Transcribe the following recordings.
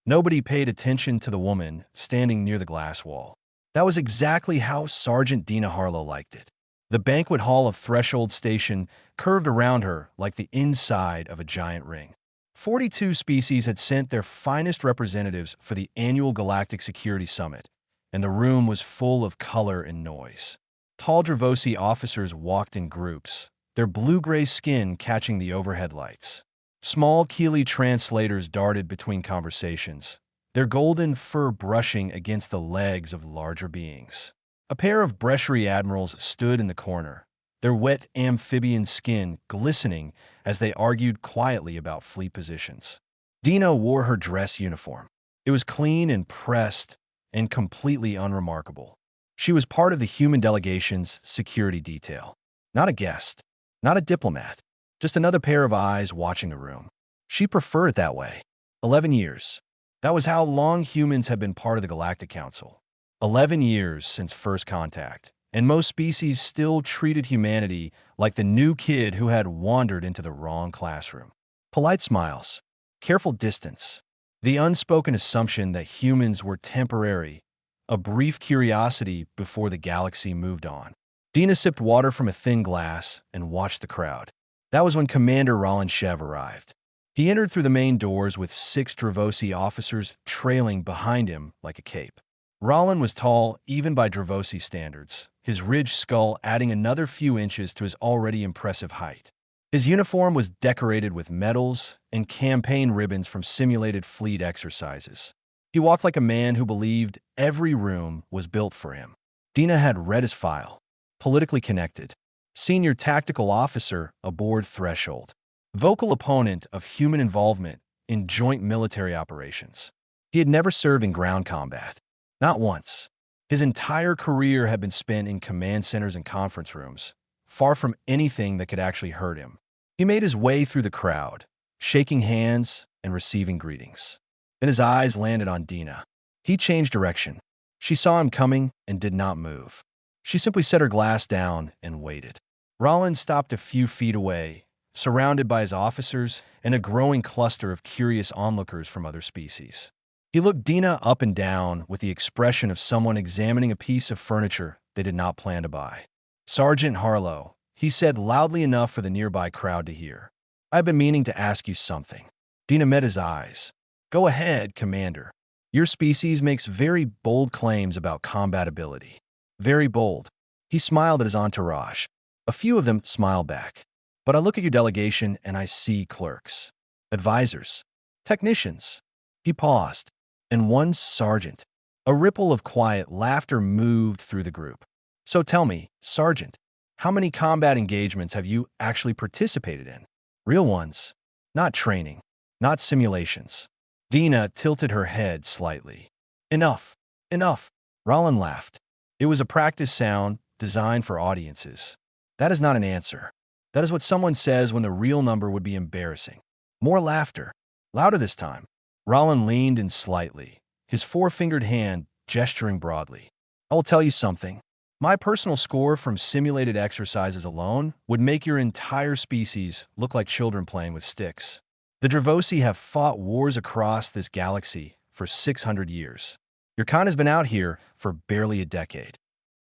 Nobody paid attention to the woman standing near the glass wall. That was exactly how Sergeant Dina Harlow liked it. The banquet hall of Threshold Station curved around her like the inside of a giant ring. 42 species had sent their finest representatives for the annual Galactic Security Summit, and the room was full of color and noise. Tall Dravosi officers walked in groups, their blue-gray skin catching the overhead lights. Small Keeley translators darted between conversations, their golden fur brushing against the legs of larger beings. A pair of Breshri admirals stood in the corner, their wet amphibian skin glistening as they argued quietly about fleet positions. Dina wore her dress uniform. It was clean and pressed and completely unremarkable. She was part of the human delegation's security detail. Not a guest, not a diplomat, just another pair of eyes watching the room. She preferred it that way. 11 years. That was how long humans had been part of the Galactic Council. 11 years since first contact, and most species still treated humanity like the new kid who had wandered into the wrong classroom. Polite smiles, careful distance, the unspoken assumption that humans were temporary, a brief curiosity before the galaxy moved on. Dina sipped water from a thin glass and watched the crowd. That was when Commander Roland Shev arrived. He entered through the main doors with 6 Dravosi officers trailing behind him like a cape. Roland was tall even by Dravosi standards, his ridged skull adding another few inches to his already impressive height. His uniform was decorated with medals and campaign ribbons from simulated fleet exercises. He walked like a man who believed every room was built for him. Dina had read his file. Politically connected. Senior tactical officer aboard Threshold. Vocal opponent of human involvement in joint military operations. He had never served in ground combat. Not once. His entire career had been spent in command centers and conference rooms, far from anything that could actually hurt him. He made his way through the crowd, shaking hands and receiving greetings. Then his eyes landed on Dina. He changed direction. She saw him coming and did not move. She simply set her glass down and waited. Roland stopped a few feet away, surrounded by his officers and a growing cluster of curious onlookers from other species. He looked Dina up and down with the expression of someone examining a piece of furniture they did not plan to buy. "Sergeant Harlow," he said loudly enough for the nearby crowd to hear. "I've been meaning to ask you something." Dina met his eyes. "Go ahead, Commander. Your species makes very bold claims about combat ability." Very bold. He smiled at his entourage. A few of them smiled back. "But I look at your delegation and I see clerks, advisors, technicians." He paused, and one sergeant. A ripple of quiet laughter moved through the group. "So tell me, Sergeant, how many combat engagements have you actually participated in? Real ones, not training, not simulations." Dina tilted her head slightly. "Enough, enough." Roland laughed. It was a practice sound designed for audiences. That is not an answer. That is what someone says when the real number would be embarrassing. More laughter. Louder this time. Roland leaned in slightly, his four-fingered hand gesturing broadly. "I will tell you something. My personal score from simulated exercises alone would make your entire species look like children playing with sticks. The Dravosi have fought wars across this galaxy for 600 years. Your kind has been out here for barely a decade."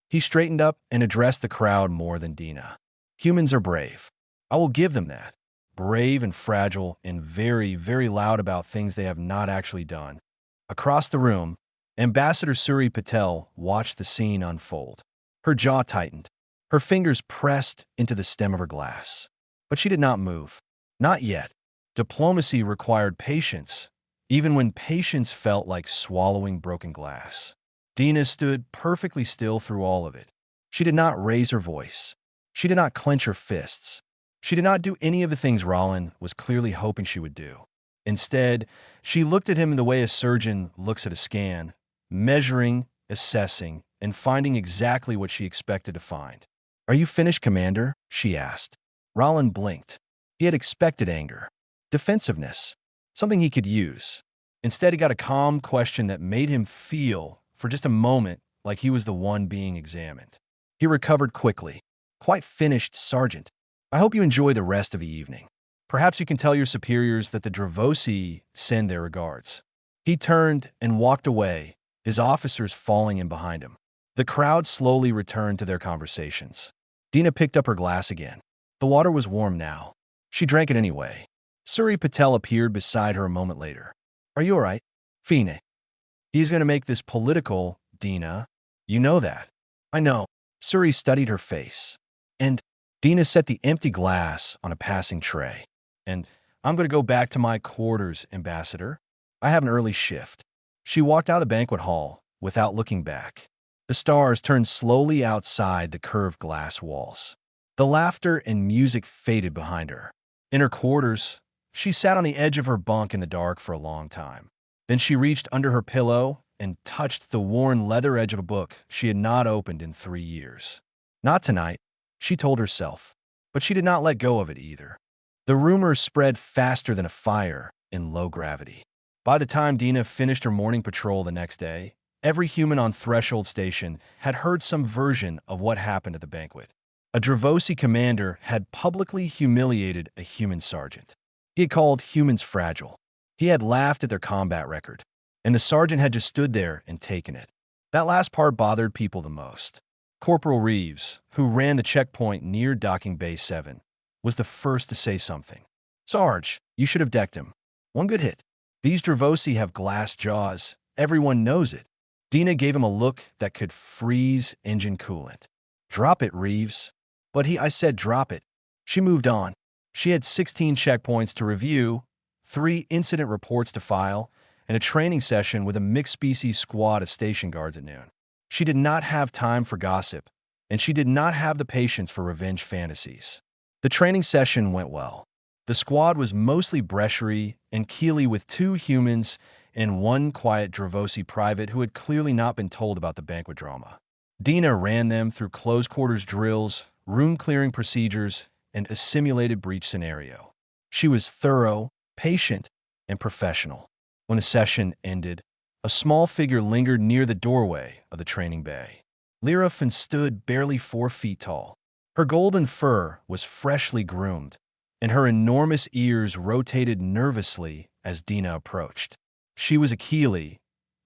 He straightened up and addressed the crowd more than Dina. "Humans are brave. I will give them that. Brave and fragile and very, very loud about things they have not actually done." Across the room, Ambassador Suri Patel watched the scene unfold. Her jaw tightened, her fingers pressed into the stem of her glass. But she did not move. Not yet. Diplomacy required patience, even when patience felt like swallowing broken glass. Dina stood perfectly still through all of it. She did not raise her voice. She did not clench her fists. She did not do any of the things Roland was clearly hoping she would do. Instead, she looked at him in the way a surgeon looks at a scan, measuring, assessing, and finding exactly what she expected to find. "Are you finished, Commander?" she asked. Roland blinked. He had expected anger, defensiveness, something he could use. Instead, he got a calm question that made him feel, for just a moment, like he was the one being examined. He recovered quickly. "Quite finished, Sergeant. I hope you enjoy the rest of the evening. Perhaps you can tell your superiors that the Dravosi send their regards." He turned and walked away, his officers falling in behind him. The crowd slowly returned to their conversations. Dina picked up her glass again. The water was warm now. She drank it anyway. Suri Patel appeared beside her a moment later. Are you all right? Fine. He's going to make this political, Dina. You know that. I know. Suri studied her face. And Dina set the empty glass on a passing tray. And I'm going to go back to my quarters, Ambassador. I have an early shift. She walked out of the banquet hall without looking back. The stars turned slowly outside the curved glass walls. The laughter and music faded behind her. In her quarters, she sat on the edge of her bunk in the dark for a long time. Then she reached under her pillow and touched the worn leather edge of a book she had not opened in 3 years. Not tonight, she told herself, but she did not let go of it either. The rumors spread faster than a fire in low gravity. By the time Dina finished her morning patrol the next day, every human on Threshold Station had heard some version of what happened at the banquet. A Dravosi commander had publicly humiliated a human sergeant. He had called humans fragile. He had laughed at their combat record, and the sergeant had just stood there and taken it. That last part bothered people the most. Corporal Reeves, who ran the checkpoint near Docking Bay 7, was the first to say something. Sarge, you should have decked him. One good hit. These Dravosi have glass jaws. Everyone knows it. Dina gave him a look that could freeze engine coolant. Drop it, Reeves. But I said drop it. She moved on. She had 16 checkpoints to review, 3 incident reports to file, and a training session with a mixed-species squad of station guards at noon. She did not have time for gossip, and she did not have the patience for revenge fantasies. The training session went well. The squad was mostly Brechery and Keeley with 2 humans and 1 quiet Dravosi private who had clearly not been told about the banquet drama. Dina ran them through close-quarters drills, room-clearing procedures, and a simulated breach scenario. She was thorough, patient, and professional. When the session ended, a small figure lingered near the doorway of the training bay. Lyra Finn stood barely 4 feet tall. Her golden fur was freshly groomed, and her enormous ears rotated nervously as Dina approached. She was a Keeley,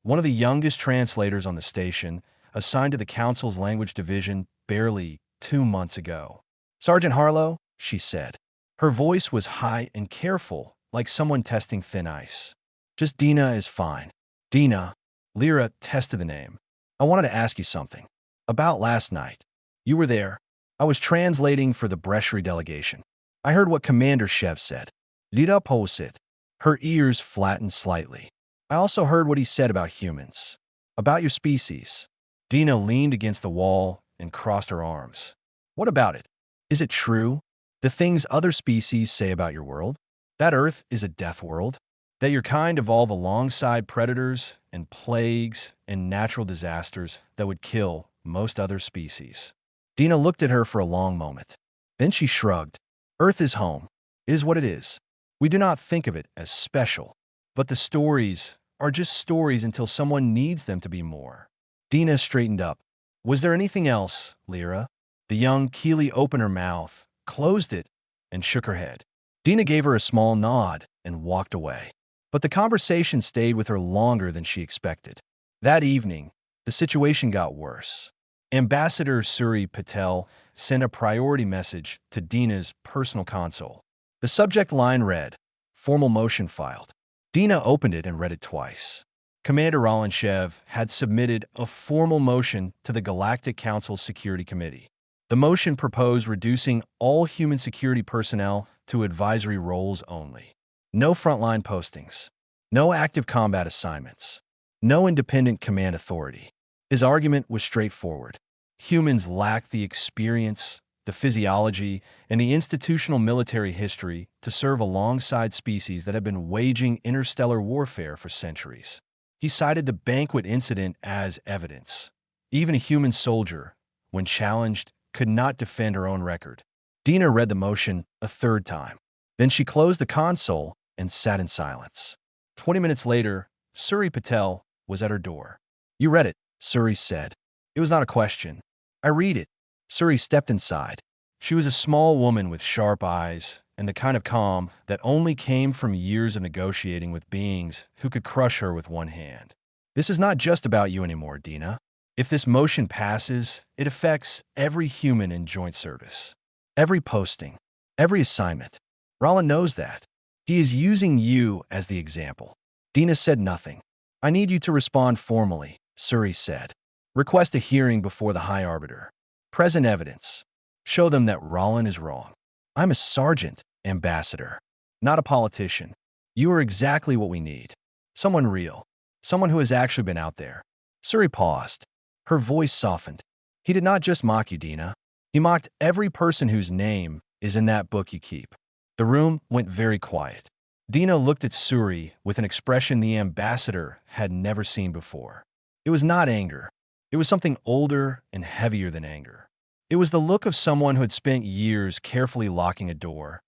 one of the youngest translators on the station, assigned to the Council's language division barely 2 months ago. Sergeant Harlow, she said. Her voice was high and careful, like someone testing thin ice. Just Dina is fine. Dina, Lyra tested the name. I wanted to ask you something. About last night. You were there. I was translating for the Brechery delegation. I heard what Commander Shev said. Lyra Posit. Her ears flattened slightly. I also heard what he said about humans. About your species. Dina leaned against the wall and crossed her arms. What about it? Is it true? The things other species say about your world? That Earth is a death world? That your kind evolve alongside predators and plagues and natural disasters that would kill most other species? Dina looked at her for a long moment. Then she shrugged. Earth is home. It is what it is. We do not think of it as special. But the stories are just stories until someone needs them to be more. Dina straightened up. Was there anything else, Lyra? The young Keeley opened her mouth, closed it, and shook her head. Dina gave her a small nod and walked away. But the conversation stayed with her longer than she expected. That evening, the situation got worse. Ambassador Suri Patel sent a priority message to Dina's personal console. The subject line read, "Formal motion filed." Dina opened it and read it twice. Commander Rolanchev had submitted a formal motion to the Galactic Council Security Committee. The motion proposed reducing all human security personnel to advisory roles only. No frontline postings. No active combat assignments. No independent command authority. His argument was straightforward. Humans lack the experience, the physiology, and the institutional military history to serve alongside species that have been waging interstellar warfare for centuries. He cited the banquet incident as evidence. Even a human soldier, when challenged, could not defend her own record. Dina read the motion a 3rd time. Then she closed the console and sat in silence. 20 minutes later, Suri Patel was at her door. You read it, Suri said. It was not a question. I read it. Suri stepped inside. She was a small woman with sharp eyes and the kind of calm that only came from years of negotiating with beings who could crush her with one hand. This is not just about you anymore, Dina. If this motion passes, it affects every human in joint service. Every posting, every assignment. Roland knows that. He is using you as the example. Dina said nothing. I need you to respond formally, Suri said. Request a hearing before the High Arbiter. Present evidence. Show them that Roland is wrong. I'm a sergeant, ambassador, not a politician. You are exactly what we need. Someone real. Someone who has actually been out there. Suri paused. Her voice softened. He did not just mock you, Dina. He mocked every person whose name is in that book you keep. The room went very quiet. Dina looked at Suri with an expression the ambassador had never seen before. It was not anger. It was something older and heavier than anger. It was the look of someone who had spent years carefully locking a door,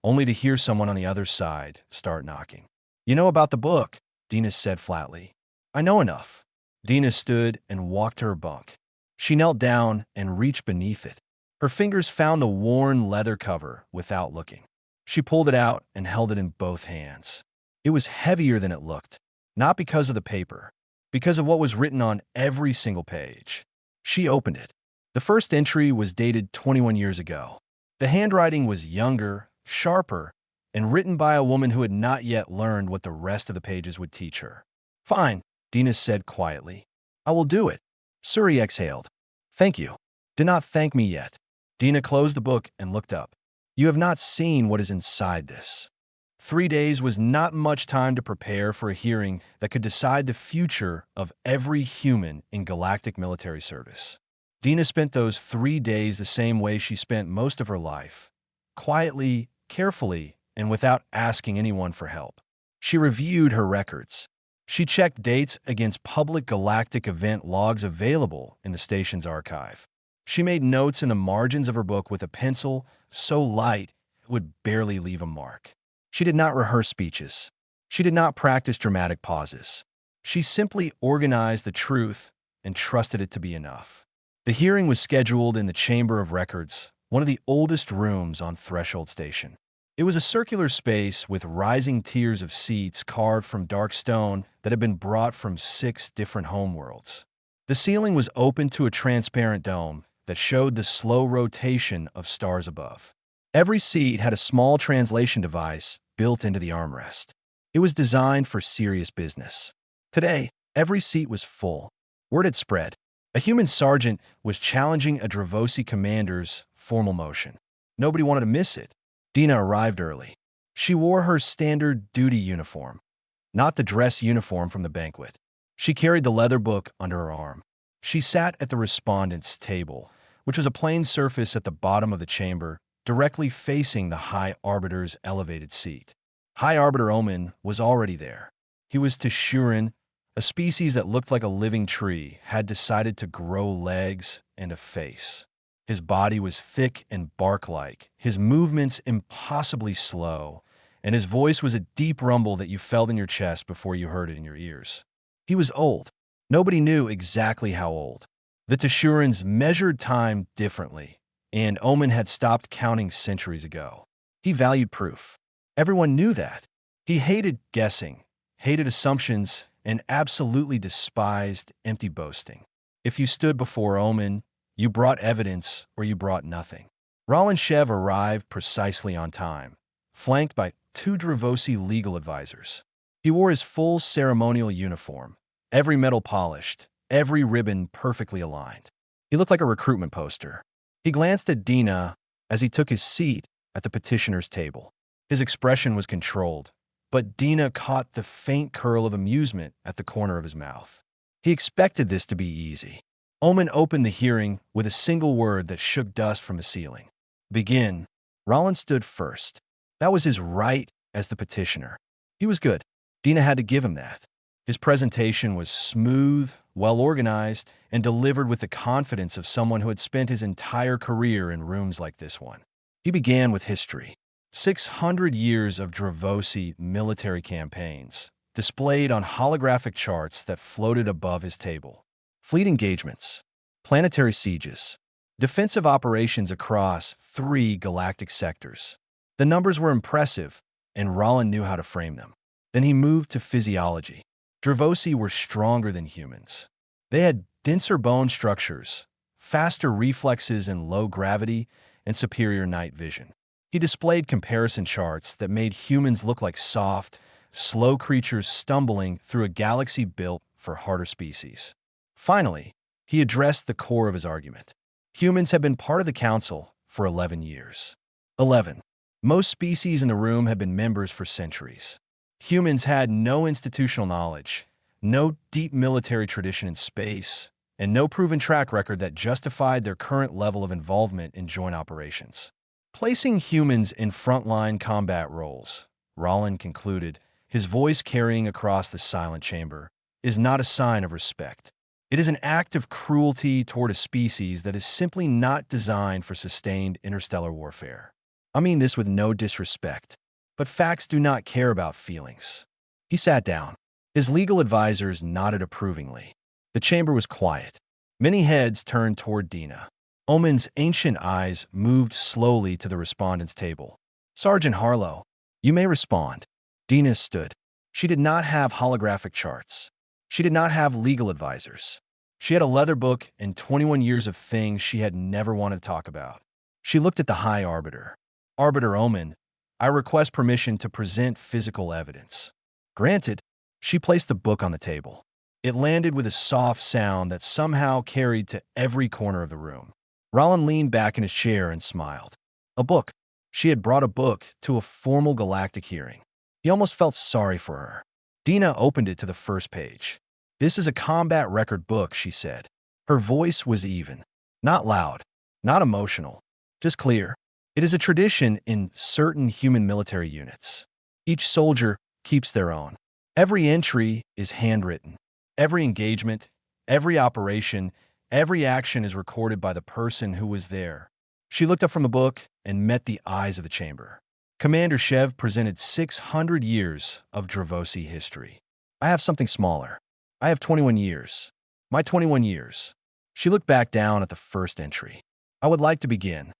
only to hear someone on the other side start knocking. You know about the book, Dina said flatly. I know enough. Dina stood and walked to her bunk. She knelt down and reached beneath it. Her fingers found the worn leather cover without looking. She pulled it out and held it in both hands. It was heavier than it looked, not because of the paper, because of what was written on every single page. She opened it. The first entry was dated 21 years ago. The handwriting was younger, sharper, and written by a woman who had not yet learned what the rest of the pages would teach her. Fine, Dina said quietly. I will do it. Suri exhaled. Thank you. Do not thank me yet. Dina closed the book and looked up. You have not seen what is inside this. 3 days was not much time to prepare for a hearing that could decide the future of every human in galactic military service. Dina spent those 3 days the same way she spent most of her life, quietly, carefully, and without asking anyone for help. She reviewed her records. She checked dates against public galactic event logs available in the station's archive. She made notes in the margins of her book with a pencil so light it would barely leave a mark. She did not rehearse speeches. She did not practice dramatic pauses. She simply organized the truth and trusted it to be enough. The hearing was scheduled in the Chamber of Records, one of the oldest rooms on Threshold Station. It was a circular space with rising tiers of seats carved from dark stone that had been brought from 6 different homeworlds. The ceiling was open to a transparent dome that showed the slow rotation of stars above. Every seat had a small translation device built into the armrest. It was designed for serious business. Today, every seat was full. Word had spread. A human sergeant was challenging a Dravosi commander's formal motion. Nobody wanted to miss it. Dina arrived early. She wore her standard duty uniform, not the dress uniform from the banquet. She carried the leather book under her arm. She sat at the respondent's table, which was a plain surface at the bottom of the chamber, directly facing the High Arbiter's elevated seat. High Arbiter Omen was already there. He was Teshurin, a species that looked like a living tree, had decided to grow legs and a face. His body was thick and bark-like, his movements impossibly slow, and his voice was a deep rumble that you felt in your chest before you heard it in your ears. He was old. Nobody knew exactly how old. The Teshurans measured time differently, and Omen had stopped counting centuries ago. He valued proof. Everyone knew that. He hated guessing, hated assumptions, and absolutely despised empty boasting. If you stood before Omen, you brought evidence or you brought nothing. Roland Shev arrived precisely on time, flanked by 2 Dravosi legal advisors. He wore his full ceremonial uniform, every metal polished, every ribbon perfectly aligned. He looked like a recruitment poster. He glanced at Dina as he took his seat at the petitioner's table. His expression was controlled, but Dina caught the faint curl of amusement at the corner of his mouth. He expected this to be easy. Omen opened the hearing with a single word that shook dust from the ceiling. Begin. Roland stood first. That was his right as the petitioner. He was good. Dina had to give him that. His presentation was smooth, well-organized, and delivered with the confidence of someone who had spent his entire career in rooms like this one. He began with history. 600 years of Dravosi military campaigns, displayed on holographic charts that floated above his table. Fleet engagements, planetary sieges, defensive operations across 3 galactic sectors. The numbers were impressive, and Rollin knew how to frame them. Then he moved to physiology. Dravosi were stronger than humans. They had denser bone structures, faster reflexes in low gravity, and superior night vision. He displayed comparison charts that made humans look like soft, slow creatures stumbling through a galaxy built for harder species. Finally, he addressed the core of his argument. Humans have been part of the Council for 11 years. 11. Most species in the room had been members for centuries. Humans had no institutional knowledge, no deep military tradition in space, and no proven track record that justified their current level of involvement in joint operations. Placing humans in frontline combat roles, Rollin concluded, his voice carrying across the silent chamber, is not a sign of respect. It is an act of cruelty toward a species that is simply not designed for sustained interstellar warfare. I mean this with no disrespect, but facts do not care about feelings. He sat down. His legal advisors nodded approvingly. The chamber was quiet. Many heads turned toward Dina. Omen's ancient eyes moved slowly to the respondent's table. Sergeant Harlow, you may respond. Dina stood. She did not have holographic charts. She did not have legal advisors. She had a leather book and 21 years of things she had never wanted to talk about. She looked at the High Arbiter. Arbiter Omen, I request permission to present physical evidence. Granted. She placed the book on the table. It landed with a soft sound that somehow carried to every corner of the room. Rollin leaned back in his chair and smiled. A book. She had brought a book to a formal galactic hearing. He almost felt sorry for her. Dina opened it to the first page. This is a combat record book, she said. Her voice was even. Not loud. Not emotional. Just clear. It is a tradition in certain human military units. Each soldier keeps their own. Every entry is handwritten. Every engagement, every operation, every action is recorded by the person who was there. She looked up from the book and met the eyes of the chamber. Commander Shev presented 600 years of Dravosi history. I have something smaller. I have 21 years. My 21 years. She looked back down at the first entry. I would like to begin.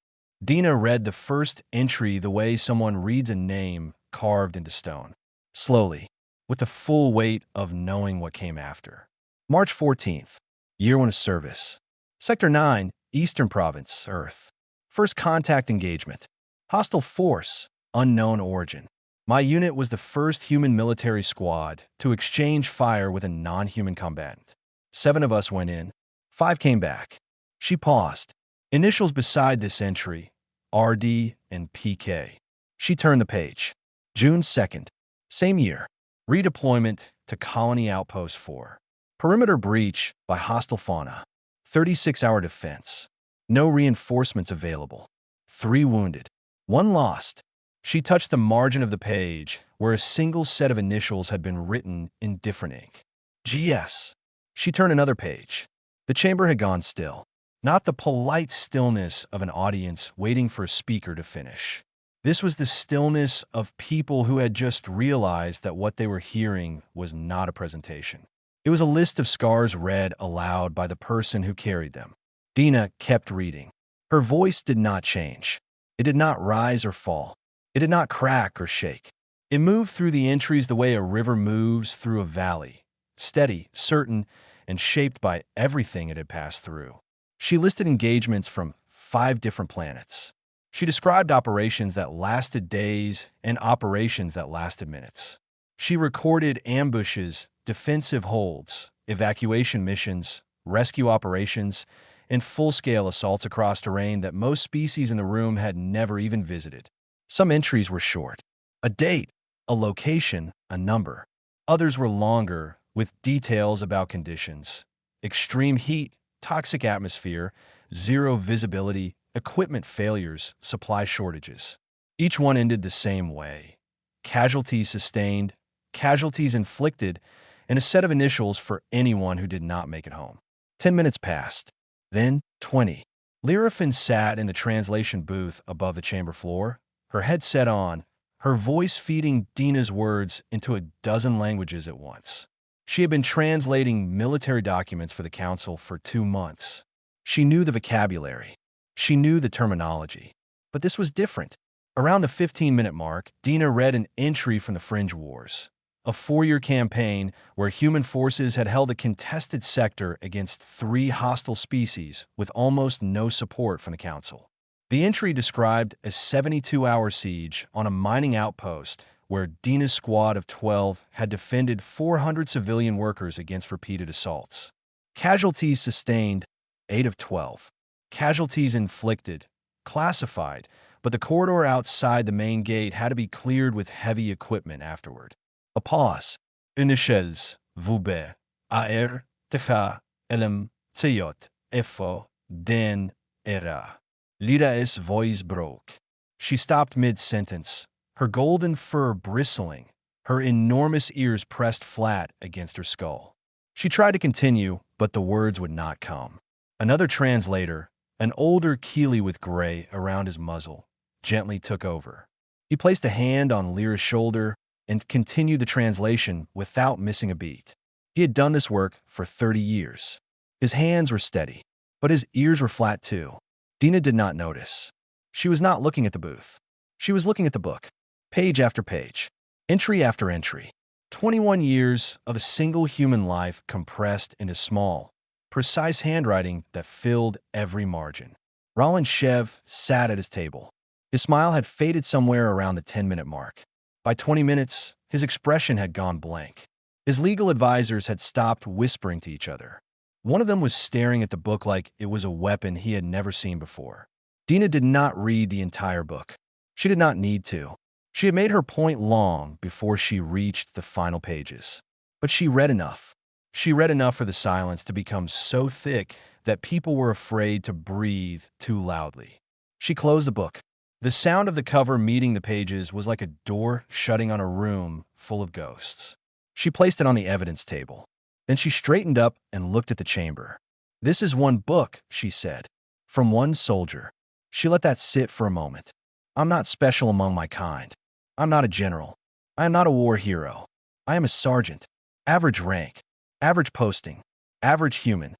Dina read the first entry the way someone reads a name carved into stone. Slowly, with the full weight of knowing what came after. March 14th, year 1 of service. Sector 9, Eastern Province, Earth. First contact engagement. Hostile force, unknown origin. My unit was the first human military squad to exchange fire with a non-human combatant. 7 of us went in. 5 came back. She paused. Initials beside this entry, RD and PK. She turned the page. June 2nd, same year. Redeployment to Colony Outpost 4. Perimeter breach by hostile fauna. 36-hour defense. No reinforcements available. 3 wounded. 1 lost. She touched the margin of the page where a single set of initials had been written in different ink. GS. She turned another page. The chamber had gone still. Not the polite stillness of an audience waiting for a speaker to finish. This was the stillness of people who had just realized that what they were hearing was not a presentation. It was a list of scars read aloud by the person who carried them. Dina kept reading. Her voice did not change. It did not rise or fall. It did not crack or shake. It moved through the entries the way a river moves through a valley, steady, certain, and shaped by everything it had passed through. She listed engagements from 5 different planets. She described operations that lasted days and operations that lasted minutes. She recorded ambushes, defensive holds, evacuation missions, rescue operations, and full-scale assaults across terrain that most species in the room had never even visited. Some entries were short. A date, a location, a number. Others were longer, with details about conditions. Extreme heat, toxic atmosphere, zero visibility, equipment failures, supply shortages. Each one ended the same way. Casualties sustained, casualties inflicted, and a set of initials for anyone who did not make it home. 10 minutes passed. Then 20. Lyrafin sat in the translation booth above the chamber floor, her headset on, her voice feeding Dina's words into a dozen languages at once. She had been translating military documents for the Council for 2 months. She knew the vocabulary. She knew the terminology. But this was different. Around the 15-minute mark, Dina read an entry from the Fringe Wars, a 4-year campaign where human forces had held a contested sector against 3 hostile species with almost no support from the Council. The entry described a 72-hour siege on a mining outpost where Dina's squad of 12 had defended 400 civilian workers against repeated assaults. Casualties sustained, 8 of 12. Casualties inflicted, classified, but the corridor outside the main gate had to be cleared with heavy equipment afterward. A pause. Initials, vube, aer, techa, elem, tseyot, efo, den, era. Lira's voice broke. She stopped mid-sentence, her golden fur bristling, her enormous ears pressed flat against her skull. She tried to continue, but the words would not come. Another translator, an older Keeley with gray around his muzzle, gently took over. He placed a hand on Lyra's shoulder and continued the translation without missing a beat. He had done this work for 30 years. His hands were steady, but his ears were flat too. Dina did not notice. She was not looking at the booth. She was looking at the book, page after page, entry after entry. 21 years of a single human life compressed into small, precise handwriting that filled every margin. Roland Shev sat at his table. His smile had faded somewhere around the 10-minute mark. By 20 minutes, his expression had gone blank. His legal advisors had stopped whispering to each other. One of them was staring at the book like it was a weapon he had never seen before. Dina did not read the entire book. She did not need to. She had made her point long before she reached the final pages. But she read enough. She read enough for the silence to become so thick that people were afraid to breathe too loudly. She closed the book. The sound of the cover meeting the pages was like a door shutting on a room full of ghosts. She placed it on the evidence table. Then she straightened up and looked at the chamber. "This is one book," she said, "from one soldier." She let that sit for a moment. "I'm not special among my kind. I'm not a general. I am not a war hero. I am a sergeant. Average rank. Average posting. Average human."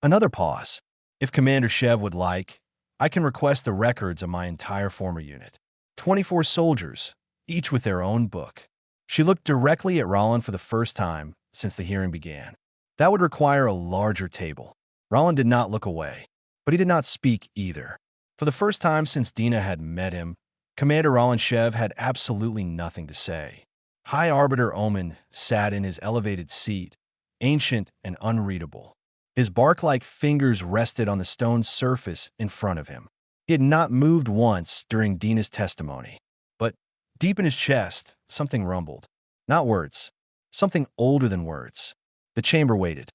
Another pause. "If Commander Shev would like, I can request the records of my entire former unit. 24 soldiers, each with their own book." She looked directly at Roland for the first time since the hearing began. That would require a larger table. Roland did not look away, but he did not speak either. For the first time since Dina had met him, Commander Roland Shev had absolutely nothing to say. High Arbiter Omen sat in his elevated seat, ancient and unreadable. His bark-like fingers rested on the stone surface in front of him. He had not moved once during Dina's testimony. But deep in his chest, something rumbled. Not words. Something older than words. The chamber waited.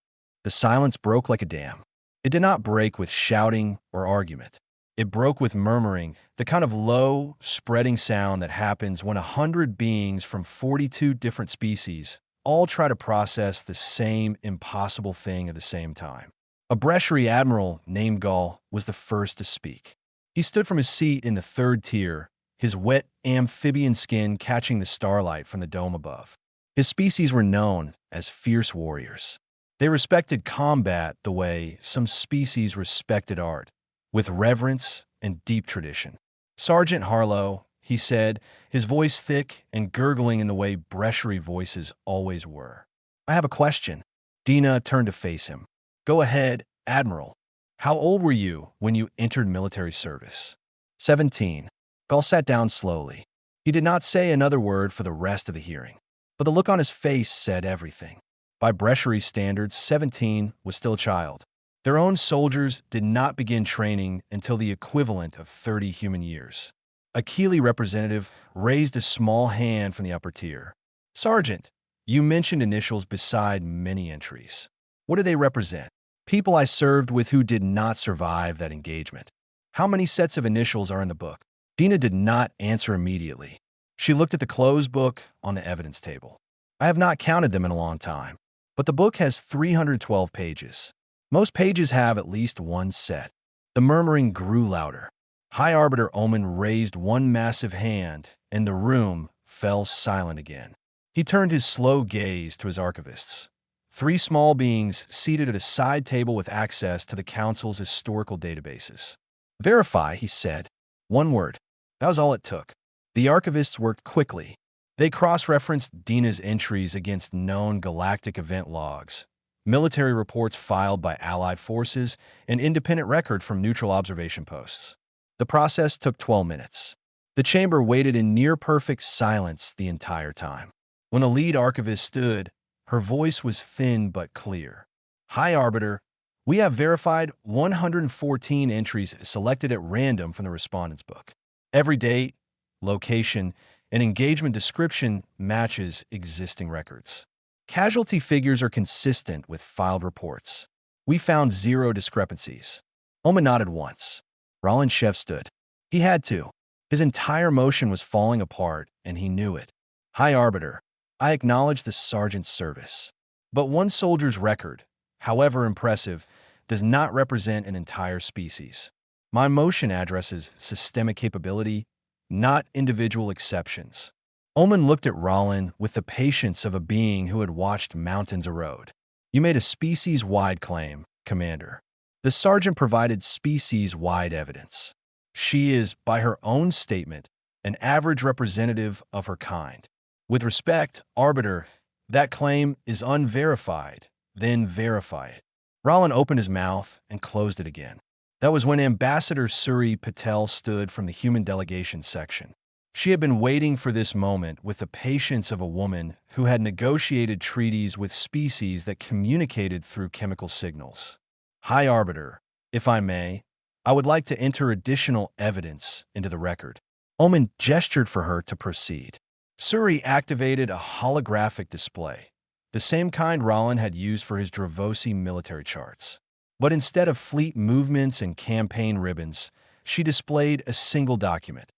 The silence broke like a dam. It did not break with shouting or argument. It broke with murmuring, the kind of low, spreading sound that happens when 100 beings from 42 different species all try to process the same impossible thing at the same time. A Brasherie admiral named Gaul was the first to speak. He stood from his seat in the 3rd tier, his wet amphibian skin catching the starlight from the dome above. His species were known as fierce warriors. They respected combat the way some species respected art, with reverence and deep tradition. "Sergeant Harlow," he said, his voice thick and gurgling in the way Brasherie voices always were. "I have a question." Dina turned to face him. "Go ahead, Admiral. How old were you when you entered military service?" 17. Gaul sat down slowly. He did not say another word for the rest of the hearing, but the look on his face said everything. By Brasherie standards, 17 was still a child. Their own soldiers did not begin training until the equivalent of 30 human years. A Keeley representative raised a small hand from the upper tier. "Sergeant, you mentioned initials beside many entries. What do they represent?" "People I served with who did not survive that engagement." "How many sets of initials are in the book?" Dina did not answer immediately. She looked at the closed book on the evidence table. "I have not counted them in a long time, but the book has 312 pages. Most pages have at least one set." The murmuring grew louder. High Arbiter Omen raised one massive hand, and the room fell silent again. He turned his slow gaze to his archivists. 3 small beings seated at a side table with access to the Council's historical databases. "Verify," he said. One word. That was all it took. The archivists worked quickly. They cross-referenced Dina's entries against known galactic event logs, military reports filed by Allied forces, and independent record from neutral observation posts. The process took 12 minutes. The chamber waited in near-perfect silence the entire time. When the lead archivist stood, her voice was thin but clear. "Hi, Arbiter. We have verified 114 entries selected at random from the respondent's book. Every date, location, and engagement description matches existing records. Casualty figures are consistent with filed reports. We found 0 discrepancies." Omen nodded once. Roland Chef stood. He had to. His entire motion was falling apart, and he knew it. "Hi, Arbiter. I acknowledge the sergeant's service. But one soldier's record, however impressive, does not represent an entire species. My motion addresses systemic capability, not individual exceptions." Omen looked at Rollin with the patience of a being who had watched mountains erode. "You made a species-wide claim, Commander." The sergeant provided species-wide evidence. "She is, by her own statement, an average representative of her kind. With respect, Arbiter, that claim is unverified. Then verify it." Rollin opened his mouth and closed it again. That was when Ambassador Suri Patel stood from the human delegation section. She had been waiting for this moment with the patience of a woman who had negotiated treaties with species that communicated through chemical signals. "Hi, Arbiter. If I may, I would like to enter additional evidence into the record." Omen gestured for her to proceed. Suri activated a holographic display, the same kind Rollin had used for his Dravosi military charts. But instead of fleet movements and campaign ribbons, she displayed a single document,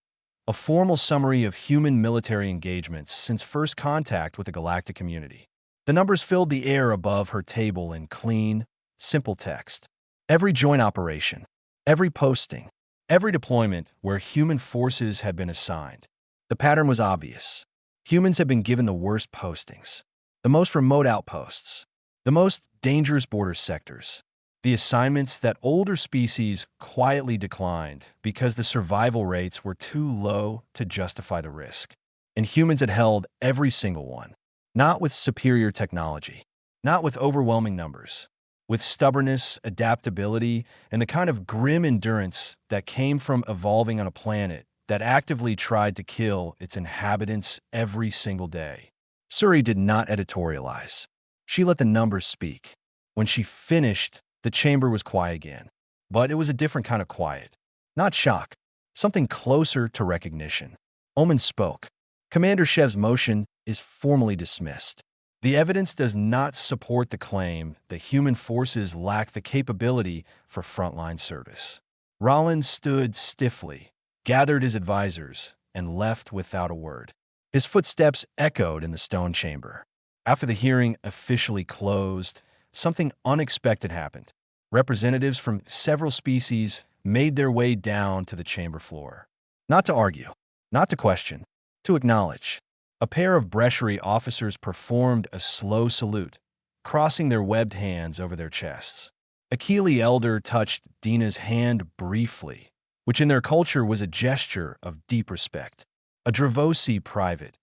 a formal summary of human military engagements since first contact with the galactic community. The numbers filled the air above her table in clean, simple text. Every joint operation, every posting, every deployment where human forces had been assigned. The pattern was obvious. Humans had been given the worst postings, the most remote outposts, the most dangerous border sectors, the assignments that older species quietly declined because the survival rates were too low to justify the risk. And humans had held every single one, not with superior technology, not with overwhelming numbers, with stubbornness, adaptability, and the kind of grim endurance that came from evolving on a planet that actively tried to kill its inhabitants every single day. Suri did not editorialize. She let the numbers speak. When she finished, the chamber was quiet again. But it was a different kind of quiet. Not shock, something closer to recognition. Omen spoke. "Commander Shev's motion is formally dismissed. The evidence does not support the claim that human forces lack the capability for frontline service." Rollins stood stiffly, gathered his advisors, and left without a word. His footsteps echoed in the stone chamber. After the hearing officially closed, something unexpected happened. Representatives from several species made their way down to the chamber floor. Not to argue, not to question, to acknowledge. A pair of Brasherie officers performed a slow salute, crossing their webbed hands over their chests. Akili Elder touched Dina's hand briefly, which in their culture was a gesture of deep respect. A Dravosi private,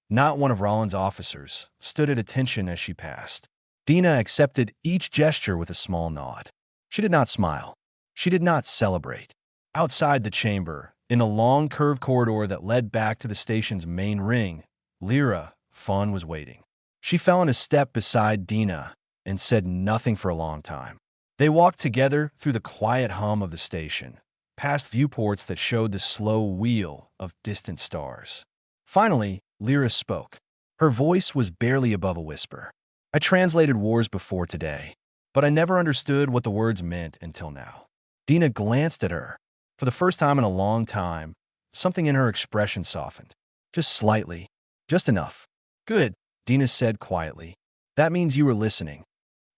not one of Rollins' officers, stood at attention as she passed. Dina accepted each gesture with a small nod. She did not smile. She did not celebrate. Outside the chamber, in a long curved corridor that led back to the station's main ring, Lyra, Fawn, was waiting. She fell in a step beside Dina and said nothing for a long time. They walked together through the quiet hum of the station, past viewports that showed the slow wheel of distant stars. Finally, Lyra spoke. Her voice was barely above a whisper. "I translated wars before today, but I never understood what the words meant until now." Dina glanced at her. For the first time in a long time, something in her expression softened. Just slightly. Just enough. "Good," Dina said quietly. "That means you were listening."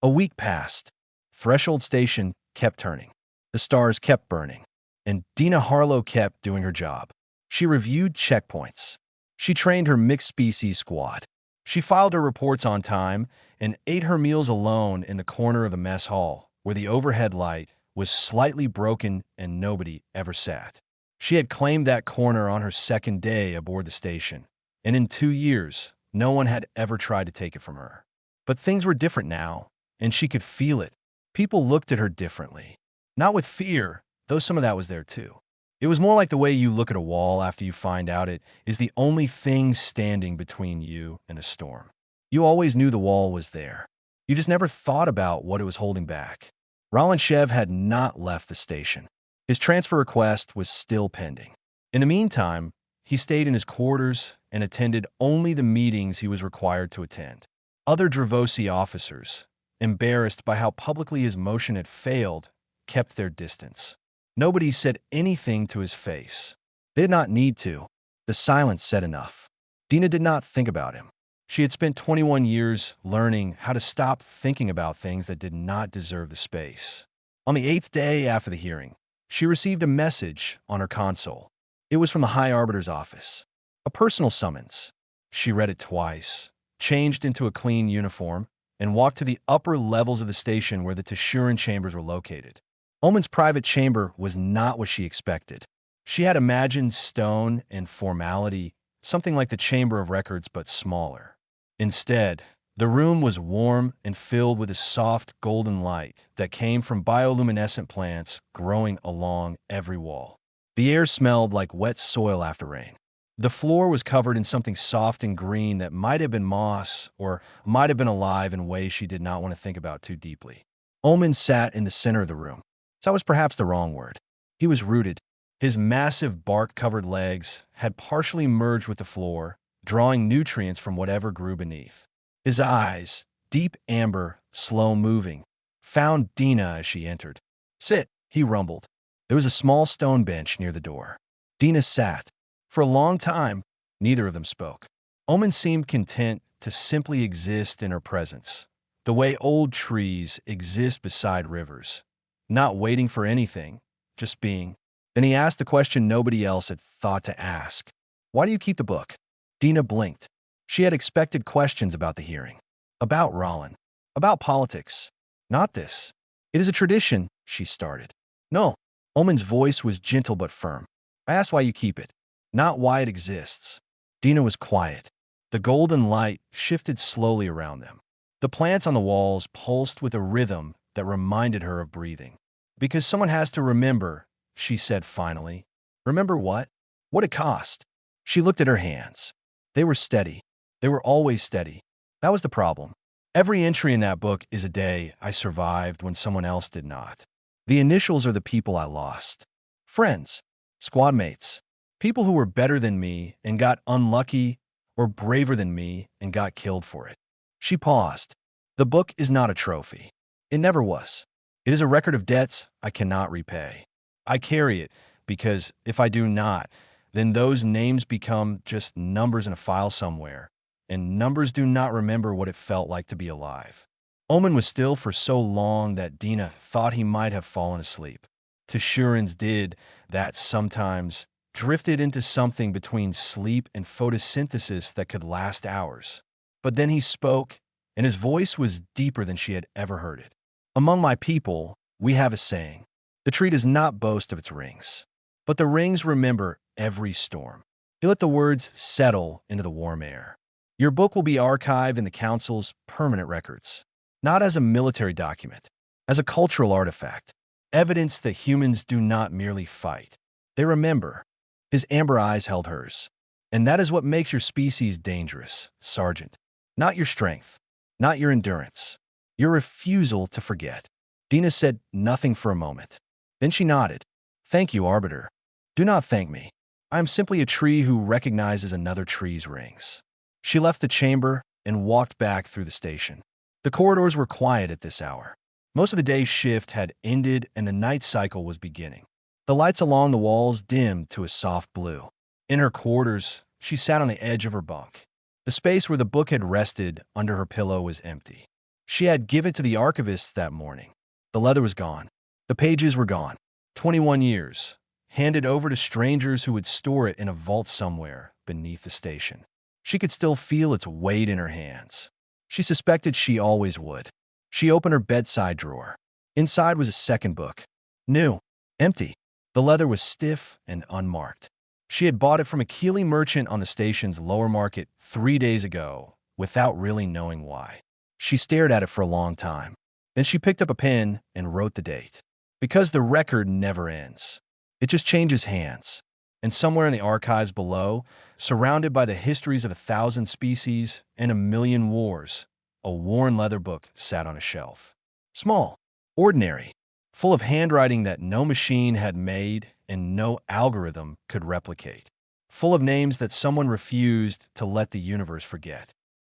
A week passed. Threshold Station kept turning. The stars kept burning. And Dina Harlow kept doing her job. She reviewed checkpoints. She trained her mixed-species squad. She filed her reports on time and ate her meals alone in the corner of the mess hall, where the overhead light was slightly broken and nobody ever sat. She had claimed that corner on her second day aboard the station, and in 2 years, no one had ever tried to take it from her. But things were different now, and she could feel it. People looked at her differently. Not with fear, though some of that was there too. It was more like the way you look at a wall after you find out it is the only thing standing between you and a storm. You always knew the wall was there. You just never thought about what it was holding back. Roland Shev had not left the station. His transfer request was still pending. In the meantime, he stayed in his quarters and attended only the meetings he was required to attend. Other Dravosi officers, embarrassed by how publicly his motion had failed, kept their distance. Nobody said anything to his face. They did not need to. The silence said enough. Dina did not think about him. She had spent 21 years learning how to stop thinking about things that did not deserve the space. On the 8th day after the hearing, she received a message on her console. It was from the High Arbiter's office. A personal summons. She read it twice, changed into a clean uniform, and walked to the upper levels of the station where the Teshurin chambers were located. Omen's private chamber was not what she expected. She had imagined stone and formality, something like the Chamber of Records but smaller. Instead, the room was warm and filled with a soft golden light that came from bioluminescent plants growing along every wall. The air smelled like wet soil after rain. The floor was covered in something soft and green that might have been moss or might have been alive in ways she did not want to think about too deeply. Omen sat in the center of the room. That was perhaps the wrong word. He was rooted. His massive bark-covered legs had partially merged with the floor, drawing nutrients from whatever grew beneath. His eyes, deep amber, slow-moving, found Dina as she entered. "Sit," he rumbled. There was a small stone bench near the door. Dina sat. For a long time, neither of them spoke. Omen seemed content to simply exist in her presence, the way old trees exist beside rivers, not waiting for anything, just being. Then he asked the question nobody else had thought to ask. "Why do you keep the book?" Dina blinked. She had expected questions about the hearing, about Rollin, about politics. Not this. "It is a tradition," she started. "No." Omen's voice was gentle but firm. "I asked why you keep it, not why it exists." Dina was quiet. The golden light shifted slowly around them. The plants on the walls pulsed with a rhythm that reminded her of breathing. "Because someone has to remember," she said finally. "Remember what? What it cost." She looked at her hands. They were steady. They were always steady. That was the problem. Every entry in that book is a day I survived when someone else did not. The initials are the people I lost. Friends, squad mates, people who were better than me and got unlucky, or braver than me and got killed for it. She paused. The book is not a trophy. It never was. It is a record of debts I cannot repay. I carry it because if I do not, then those names become just numbers in a file somewhere, and numbers do not remember what it felt like to be alive. Omen was still for so long that Dina thought he might have fallen asleep. Teshurins did that sometimes, drifted into something between sleep and photosynthesis that could last hours. But then he spoke, and his voice was deeper than she had ever heard it. "Among my people, we have a saying. The tree does not boast of its rings, but the rings remember every storm." He let the words settle into the warm air. "Your book will be archived in the Council's permanent records, not as a military document, as a cultural artifact, evidence that humans do not merely fight. They remember." His amber eyes held hers. "And that is what makes your species dangerous, Sergeant. Not your strength, not your endurance, your refusal to forget." Dina said nothing for a moment. Then she nodded. "Thank you, Arbiter. Do not thank me. I am simply a tree who recognizes another tree's rings." She left the chamber and walked back through the station. The corridors were quiet at this hour. Most of the day's shift had ended and the night cycle was beginning. The lights along the walls dimmed to a soft blue. In her quarters, she sat on the edge of her bunk. The space where the book had rested under her pillow was empty. She had given it to the archivist that morning. The leather was gone. The pages were gone. 21 years, handed over to strangers who would store it in a vault somewhere beneath the station. She could still feel its weight in her hands. She suspected she always would. She opened her bedside drawer. Inside was a second book. New. Empty. The leather was stiff and unmarked. She had bought it from a Keeley merchant on the station's lower market 3 days ago, without really knowing why. She stared at it for a long time. Then she picked up a pen and wrote the date. Because the record never ends. It just changes hands. And somewhere in the archives below, surrounded by the histories of 1,000 species and 1,000,000 wars, a worn leather book sat on a shelf. Small, ordinary, full of handwriting that no machine had made and no algorithm could replicate. Full of names that someone refused to let the universe forget.